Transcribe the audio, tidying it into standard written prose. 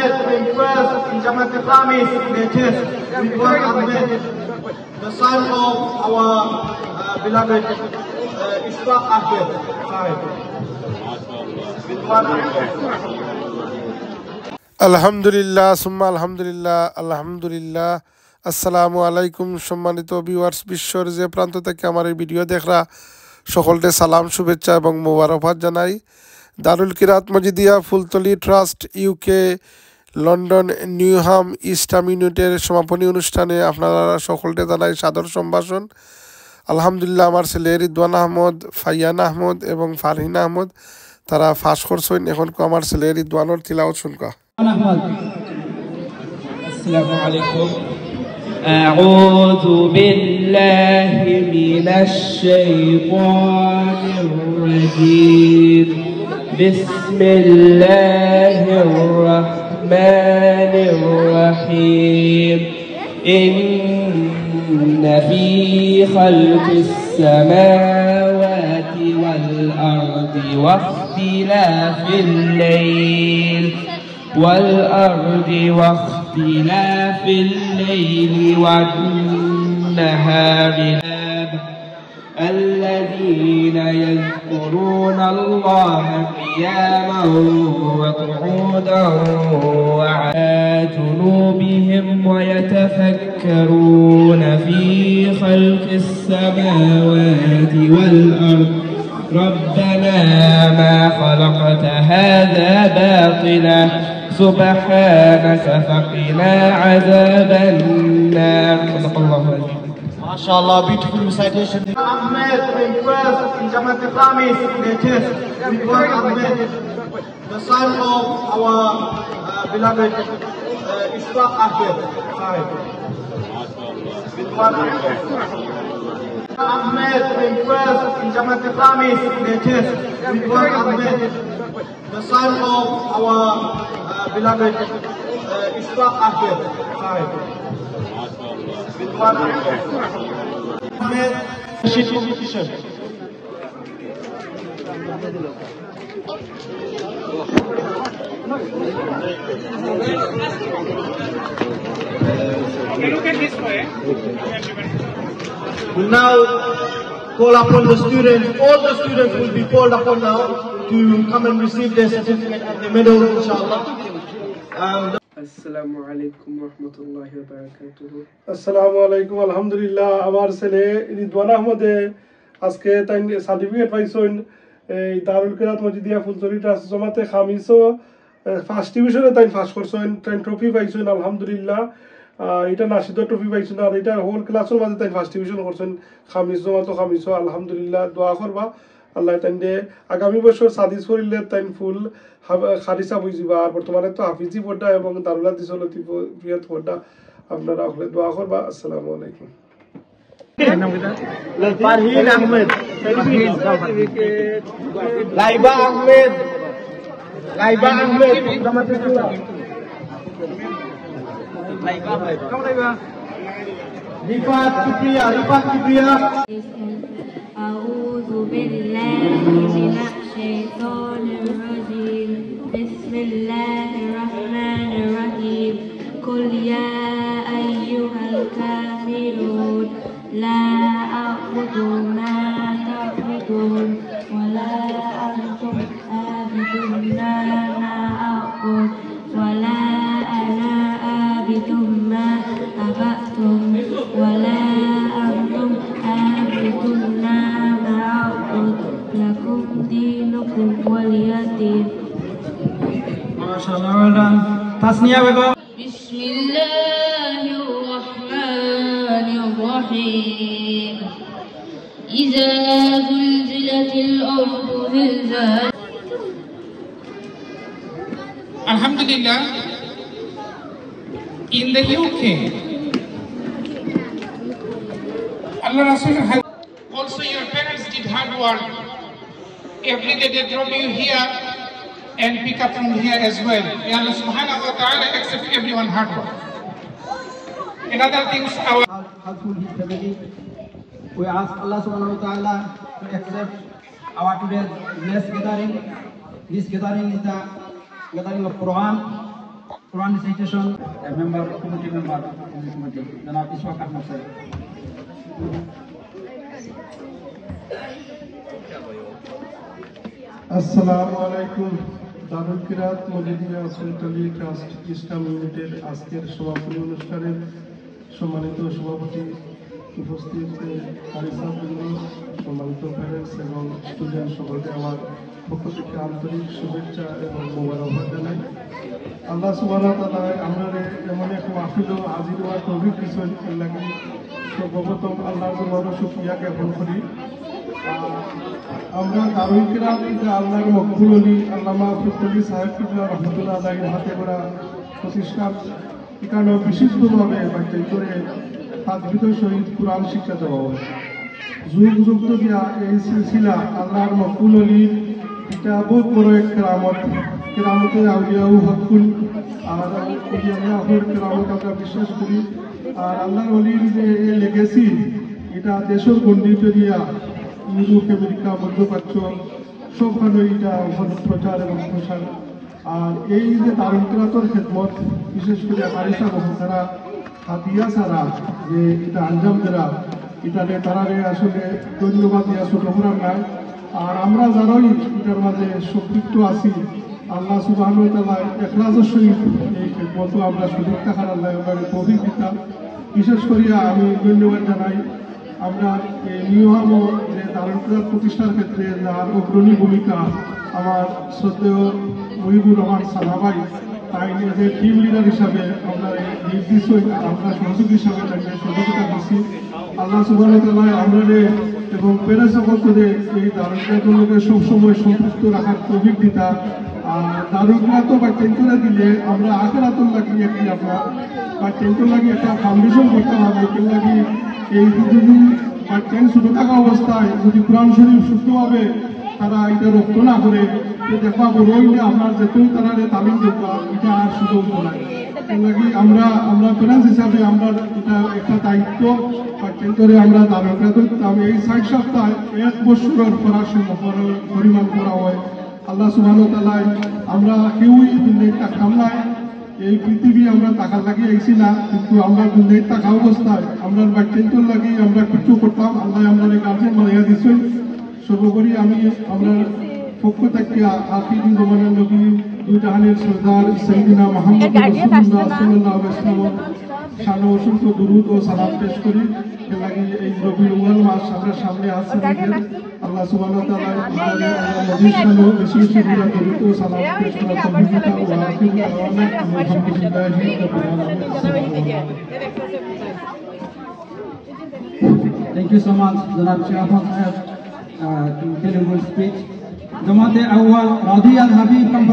Ahmed came first in Jamaat Khamis in the test. Ridwan Ahmed, the son of our beloved Ishfaq Ahmed. Ridwan Ahmed. আলহামদুলিল্লাহ সুম্মা আলহামদুলিল্লাহ আলহামদুলিল্লাহ। আসসালামু আলাইকুম সম্মানিত ভিউয়ার্স, বিশ্বর যে প্রান্ত থেকে আমার এই ভিডিও দেখরা সকলকে সালাম, শুভেচ্ছা এবং মোবারকবাদ জানাই। Darul Qirat Majidia Fultali trust UK London Newham eastern ইউনিটের সমাপনী অনুষ্ঠানে আপনারা সকলকে জানাই সাদর সম্ভাষণ। আলহামদুলিল্লাহ, আমার ছেলে রিদওয়ান আহমদ, ফাইয়ান আহমদ এবং ফারহিন আহমদ তারা ফাঁস করছেন। এখন আমার ছেলে রিদওয়ানোর তিলাওয়াত শুনকা। আসসালামু আলাইকুম। আউযু বিল্লাহি মিনাশ শাইতানির রাজীম। বিসমিল্লাহির রাহমানির রাহিম। ইন্না ফী খালকিস সামাওয়াতি ওয়াল আরদি ওয়াখতিলাফিল লাইল واختلاف الليل والنهار الذين يذكرون الله قياما وقعودا وعلى جنوبهم ويتفكرون في خلق السماوات والأرض ربنا ما خلقت هذا باطلا سبحانك فقنا عذاب النار. صدق الله العظيم. MashaAllah, beautiful recitation. Ahmed came first in Jamaat Khamis in the test. Ridwan Ahmed, the son of our beloved Ishfaq Ahmed. Ridwan Ahmed came first in Jamaat Khamis in the test. Ridwan Ahmed, the son of our beloved Ishfaq Ahmed. Ridwan Ahmed, sheet competition. Look at this way. We'll now call upon the students. All the students will be called upon now to come and receive their certificate and the medal, inshallah. Assalamu alaikum wa rahmatullahi wa barakatuh. আসসালামু আলাইকুম। আলহামদুলিল্লাহ, আমার ছেলে রিদওয়ান আহমদে আজকে তাই certificate পাইছেন এই দারুল Qirat Majidia Fultali trust জমাতে খামিসও ফার্স্ট ডিভিশনে তাই ফার্স্ট করছেন, তাই ট্রফি পাইছেন আলহামদুলিল্লাহ। এটা নাশিদর ট্রফি পাইছেন আর এটা হোল ক্লাসের মাঝে তাই ফার্স্ট ডিভিশন করছেন খামিস জমাতো খামিসও আলহামদুলিল্লাহ। দোয়া করবা আল্লাহ তাই আগামী বছর সাদিস করিলে তাই ফুল খারিসা বুঝিবা। আর বর্তমানে তো হাফিজি পড়া এবং দারুল হাদিস লতিফিয়াত পড়া, আপনারা হলে দোয়া করবা। আসসালামু আলাইকুম। Farhin Ahmed, Laiba Ahmed, Laiba Ahmed, Rifat Kipriya, Rifat Kipriya. A'udhu billahi minash shaitanir rajim. Bismillahir rahmanir rahim. Qul ya ayyuhal kafirun la a'budu ma ta'budun wa la antum a'buduna ma a'bud wa la ana a'budum ma abatum wa la antum a'buduna ma a'bud lakum dinukum waliyadin. MashaAllah, well done. Tasniya Begum. Bismillahir rahmanir rahim. Iza zulzilatil ardu zilzalaha. Alhamdulillah, in the UK, Allah Rasul has also your parents did hard work. Every day they drop you here and pick up from here as well. May Allah subhanahu wa ta'ala accept everyone hard work. In other things, our helpful his family. We ask Allah subhanahu wa ta'ala to accept our today's blessed gathering. This gathering is the gathering of Quran. Quran recitation, a member, committee member in the committee, Janab Ishaq Ahmad sir. আসসালামু আলাইকুম। দারুল Qirat Majidia centrally trust ইসলাম ইউনিটের আজকের সমাপনী অনুষ্ঠানের সম্মানিত সভাপতি, উপস্থিত কারিসাবৃন্দ, সম্মানিত প্যারেন্টস এবং স্টুডেন্ট সকলকে আমার পক্ষ থেকে আন্তরিক শুভেচ্ছা এবং মোবারকবাদ জানাই। আল্লাহ সুবহানাহু ওয়া তাআলা আমাদের এমন এক মাহফিল হাজির হওয়ার তৌফিক দিয়েছেন, এর লাগি সর্বপ্রথম আল্লাহর দরবারে শুকরিয়া জ্ঞাপন করি। আমরা দারুল কিরাত এটা আল্লাহর মকবুল ওলি আল্লামা ফজলুল সাহেব কিবলা রহমাতুল্লাহ আলাইহির হাতে গড়া প্রতিষ্ঠান। এখানে বিশিষ্টভাবে বাচ্চা করে তাজবিদ শহীদ কোরআন শিক্ষা দেওয়া হয়। যুগ যুগ দিয়া এই সিলসিলা আল্লাহর মকবুল ওলি এটা বহুত বড় এক কেরামত। কেরামতে আউলিয়াউ হকুল আর আউলিয়াহুর কেরামত আমরা বিশ্বাস করি। আর আল্লাহর ওলির যে লেগেসি এটা দেশের গণ্ডিত দিয়া ইউরোপ, আমেরিকা, মধ্যপ্রাচ্য সবখানে এটা প্রচার এবং প্রসার। আর এই যে দারুল কিরাতের খেদমত, বিশেষ করে আরিসা মহতারা হাতিয়া ছাড়া যে এটা আঞ্জাম দেরা এটাতে তারারে আসলে ধন্যবাদ দেওয়া ছোট করার নাই। আর আমরা যারাই এটার মাঝে সম্পৃক্ত আছি, আল্লাহ সুবহানাহু ওয়া তাআলা ইখলাসের সহিত এই খেদমত আমরা সুযোগ থাকার আল্লাহ আমাদের তৌফিক দিতাম। বিশেষ করিয়া আমি ধন্যবাদ জানাই আমরা নিয়ম যে দারুল কিরাত প্রতিষ্ঠার ক্ষেত্রে যার অগ্রণী ভূমিকা আমার শ্রদ্ধেয় মহিবুর রহমান সানাভাই, তাই যে টিম লিডার হিসাবে আমরা নির্দিষ্ট আমরা সহযোগ হিসাবে তাকে সহযোগিতা দিচ্ছি। আল্লাহ সুবহানাহু ওয়া তাআলা আমাদের এবং প্যারেন্টস সকলকে এই দারুল কিরাতের লোকে সবসময় সম্পৃক্ত রাখার তৌফিক দিতা। আর দারুল কিরাত বা টেন্টরে দিলে আমরা আখিরাতুল লাগি একটি আমরা বা টেন্টর লাগি একটা ফাউন্ডেশন করতে হবে। এর লাগি এই যদি বা টেন্ট শুরু থাকা অবস্থায় যদি কোরআন শরীফ শুদ্ধভাবে তারা এটা রক্ত না করে দেখবা বড়ইলে আপনার যেতেও তারা তালিম দেখবা এটা আর সুযোগ নয়। এর লাগি আমরা প্যারেন্টস হিসাবে আমরা এটা একটা দায়িত্ব বা টেন্টরে আমরা দারুল কিরাত আমি এই ৬০ সপ্তাহ ১ বছরের পরিমাণ করা হয়। আল্লাহ সুবহানাহু ওয়া তাআলা আমরা কেউই দুনিয়ায় টাকা নাই, এই পৃথিবী আমরা টাকা লাগিয়ে আইছি না, কিন্তু আমরা দুনিয়ায় টাকা অবস্থায় আমরা বাচ্চাদের লাগি আমরা কিছু করতাম। আল্লাহ আমরা গার্জেন বানাইয়া দিচ্ছেন। সর্বোপরি আমি আমরা পক্ষ থেকে আখিরি জমানার নবী দুই জাহানের সরদার সাইয়্যিদিনা মুহাম্মদ রাসূলুল্লাহ সাল্লাল্লাহু আলাইহি ওয়াসাল্লাম শানে অসংখ্য দুরূদ ও সালাম পেশ করি। এর লাগি এই রবিউল আউয়াল মাস আমরা সামনে আসছে, আল্লাহ সুবহানাহু ওয়া তাআলা আমাদের মজিদ শানে বেশি বেশি দুরূদ ও সালাম পেশ করার তৌফিক দান করুন। আখিরি দাওয়ানা আলহামদুলিল্লাহি রাব্বিল আলামিন। Thank you so much, Janab Ahmad Sahab, to deliver speech. Jamaat-e Awwal Radhi Al Habib come